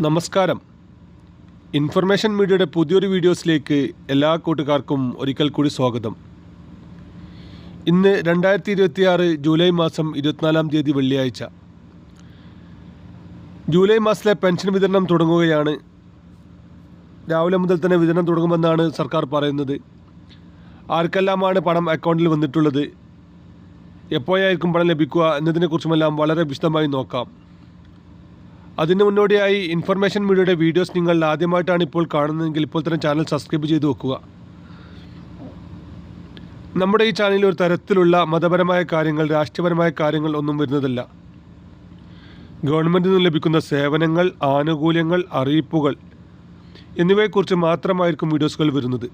നമസ്കാരം. ഇൻഫർമേഷൻ മീഡിയയുടെ പുതിയൊരു വീഡിയോസിലേക്ക് എല്ലാ കൂട്ടുകാർക്കും ഒരിക്കൽ കൂടി സ്വാഗതം. ഇന്ന് 2026 ജൂലൈ മാസം 24-ാം തീയതി വെള്ളിയാഴ്ച. ജൂലൈ മാസത്തിലെ പെൻഷൻ വിതരണം തുടങ്ങുകയാണ്. രാവിലെ മുതൽ തന്നെ വിതരണം തുടങ്ങുമെന്നാണ് സർക്കാർ പറയുന്നത്. ആർക്കെല്ലാമാണ് പണം അക്കൗണ്ടിൽ വന്നിട്ടുള്ളത്, എപ്പോഴായിരിക്കും പണം ലഭിക്കുക എന്നതിനെക്കുറിച്ചുമെല്ലാം വളരെ വിശദമായി നോക്കാം. അതിന് മുന്നോടിയായി ഇൻഫർമേഷൻ മീഡിയയുടെ വീഡിയോസ് നിങ്ങൾ ആദ്യമായിട്ടാണ് ഇപ്പോൾ കാണുന്നതെങ്കിൽ ഇപ്പോൾ തന്നെ ചാനൽ സബ്സ്ക്രൈബ് ചെയ്ത് വെക്കുക. നമ്മുടെ ഈ ചാനലിൽ ഒരു തരത്തിലുള്ള മതപരമായ കാര്യങ്ങൾ, രാഷ്ട്രീയപരമായ കാര്യങ്ങൾ ഒന്നും വരുന്നതല്ല. ഗവൺമെൻറ്റിൽ നിന്ന് ലഭിക്കുന്ന സേവനങ്ങൾ, ആനുകൂല്യങ്ങൾ, അറിയിപ്പുകൾ എന്നിവയെക്കുറിച്ച് മാത്രമായിരിക്കും വീഡിയോസുകൾ വരുന്നത്.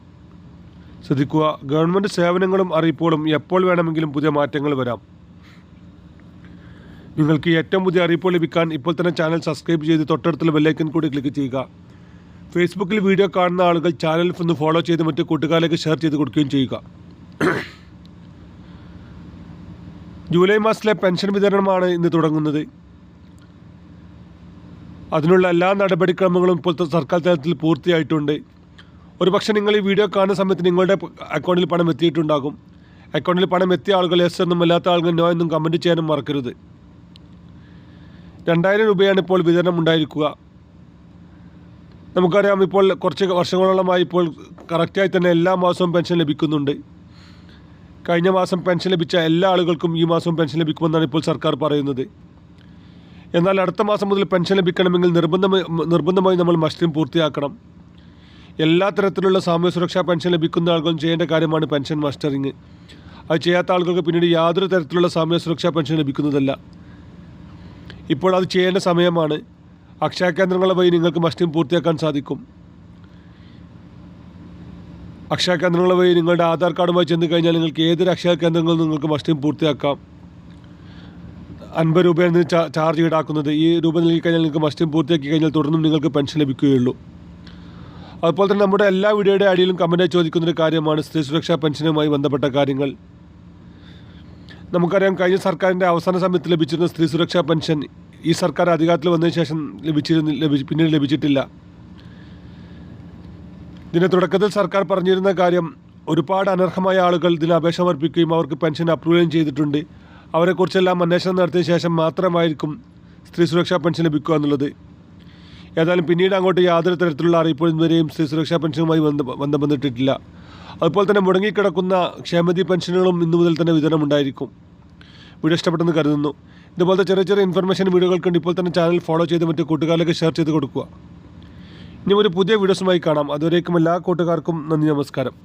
ശ്രദ്ധിക്കുക, ഗവൺമെൻറ് സേവനങ്ങളും അറിയിപ്പുകളും എപ്പോൾ വേണമെങ്കിലും പുതിയ മാറ്റങ്ങൾ വരാം. നിങ്ങൾക്ക് ഏറ്റവും പുതിയ അറിയിപ്പ് ലഭിക്കാൻ ഇപ്പോൾ തന്നെ ചാനൽ സബ്സ്ക്രൈബ് ചെയ്ത് തൊട്ടടുത്തുള്ള ബെല്ലൈക്കൺ കൂടി ക്ലിക്ക് ചെയ്യുക. ഫേസ്ബുക്കിൽ വീഡിയോ കാണുന്ന ആളുകൾ ചാനൽ ഒന്ന് ഫോളോ ചെയ്ത് മറ്റു കൂട്ടുകാരിലേക്ക് ഷെയർ ചെയ്ത് കൊടുക്കുകയും ചെയ്യുക. ജൂലൈ മാസത്തിലെ പെൻഷൻ വിതരണമാണ് ഇന്ന് തുടങ്ങുന്നത്. അതിനുള്ള എല്ലാ നടപടിക്രമങ്ങളും ഇപ്പോഴത്തെ സർക്കാർ തലത്തിൽ പൂർത്തിയായിട്ടുണ്ട്. ഒരുപക്ഷെ നിങ്ങൾ ഈ വീഡിയോ കാണുന്ന സമയത്ത് നിങ്ങളുടെ അക്കൗണ്ടിൽ പണം എത്തിയിട്ടുണ്ടാകും. അക്കൗണ്ടിൽ പണം എത്തിയ ആളുകൾ എസ് എന്നും അല്ലാത്ത ആളുകൾ നോ എന്നും കമൻറ്റ് ചെയ്യാനും മറക്കരുത്. 2000 രൂപയാണ് ഇപ്പോൾ വിതരണം ഉണ്ടായിരിക്കുക. നമുക്കറിയാം, ഇപ്പോൾ കുറച്ച് വർഷങ്ങളോളമായി ഇപ്പോൾ കറക്റ്റായി തന്നെ എല്ലാ മാസവും പെൻഷൻ ലഭിക്കുന്നുണ്ട്. കഴിഞ്ഞ മാസം പെൻഷൻ ലഭിച്ച എല്ലാ ആളുകൾക്കും ഈ മാസവും പെൻഷൻ ലഭിക്കുമെന്നാണ് ഇപ്പോൾ സർക്കാർ പറയുന്നത്. എന്നാൽ അടുത്ത മാസം മുതൽ പെൻഷൻ ലഭിക്കണമെങ്കിൽ നിർബന്ധമായി നമ്മൾ മസ്റ്ററിംഗ് പൂർത്തിയാക്കണം. എല്ലാ തരത്തിലുള്ള സാമൂഹ്യ സുരക്ഷാ പെൻഷൻ ലഭിക്കുന്ന ആളുകളും ചെയ്യേണ്ട കാര്യമാണ് പെൻഷൻ മസ്റ്ററിങ്. അത് ചെയ്യാത്ത ആളുകൾക്ക് പിന്നീട് യാതൊരു തരത്തിലുള്ള സാമൂഹ്യ സുരക്ഷാ പെൻഷൻ ലഭിക്കുന്നതല്ല. ഇപ്പോൾ അത് ചെയ്യേണ്ട സമയമാണ്. അക്ഷയ കേന്ദ്രങ്ങളെ വഴി നിങ്ങൾക്ക് മസ്റ്ററിംഗ് പൂർത്തിയാക്കാൻ സാധിക്കും. അക്ഷയ കേന്ദ്രങ്ങളെ വഴി നിങ്ങളുടെ ആധാർ കാർഡുമായി ചെന്ന് കഴിഞ്ഞാൽ നിങ്ങൾക്ക് ഏതൊരു അക്ഷയ കേന്ദ്രങ്ങളിൽ നിങ്ങൾക്ക് മസ്റ്ററിംഗ് പൂർത്തിയാക്കാം. 50 രൂപയാണ് ചാർജ് ഈടാക്കുന്നത്. ഈ രൂപ നൽകി കഴിഞ്ഞാൽ നിങ്ങൾക്ക് മസ്റ്ററിംഗ് പൂർത്തിയാക്കി കഴിഞ്ഞാൽ തുടർന്നും നിങ്ങൾക്ക് പെൻഷൻ ലഭിക്കുകയുള്ളൂ. അതുപോലെ തന്നെ നമ്മുടെ എല്ലാ വീഡിയോയുടെ അടിയിലും കമൻറ്റായി ചോദിക്കുന്നൊരു കാര്യമാണ് സ്ത്രീ സുരക്ഷാ പെൻഷനുമായി ബന്ധപ്പെട്ട കാര്യങ്ങൾ. നമുക്കറിയാം, കഴിഞ്ഞ സർക്കാരിൻ്റെ അവസാന സമയത്ത് ലഭിച്ചിരുന്ന സ്ത്രീ സുരക്ഷാ പെൻഷൻ ഈ സർക്കാർ അധികാരത്തിൽ വന്നതിന് ശേഷം പിന്നീട് ലഭിച്ചിട്ടില്ല. ഇതിൻ്റെ തുടക്കത്തിൽ സർക്കാർ പറഞ്ഞിരുന്ന കാര്യം, ഒരുപാട് അനർഹമായ ആളുകൾ ഇതിന് അപേക്ഷ സമർപ്പിക്കുകയും അവർക്ക് പെൻഷൻ അപ്രൂവലും ചെയ്തിട്ടുണ്ട്. അവരെക്കുറിച്ചെല്ലാം അന്വേഷണം നടത്തിയ ശേഷം മാത്രമായിരിക്കും സ്ത്രീ സുരക്ഷാ പെൻഷൻ ലഭിക്കുക എന്നുള്ളത്. ഏതായാലും പിന്നീട് അങ്ങോട്ട് യാതൊരു തരത്തിലുള്ള അറിയിപ്പും ഇതുവരെയും സ്ത്രീ സുരക്ഷാ പെൻഷനുമായി ബന്ധപ്പെട്ടിട്ടില്ല. അതുപോലെ തന്നെ മുടങ്ങിക്കിടക്കുന്ന ക്ഷേമനിധി പെൻഷനുകളും ഇന്നു മുതൽ തന്നെ വിതരണം ഉണ്ടായിരിക്കും. വീഡിയോ ഇഷ്ടപ്പെട്ടെന്ന് കരുതുന്നു. ഇതുപോലത്തെ ചെറിയ ചെറിയ ഇൻഫർമേഷൻ വീഡിയോകൾക്കുണ്ട് ഇപ്പോൾ തന്നെ ചാനൽ ഫോളോ ചെയ്ത് മറ്റു കൂട്ടുകാരിലേക്ക് ഷെയർ ചെയ്ത് കൊടുക്കുക. ഇനി ഒരു പുതിയ വീഡിയോസുമായി കാണാം. അതുവരേക്കും എല്ലാ കൂട്ടുകാർക്കും നന്ദി, നമസ്കാരം.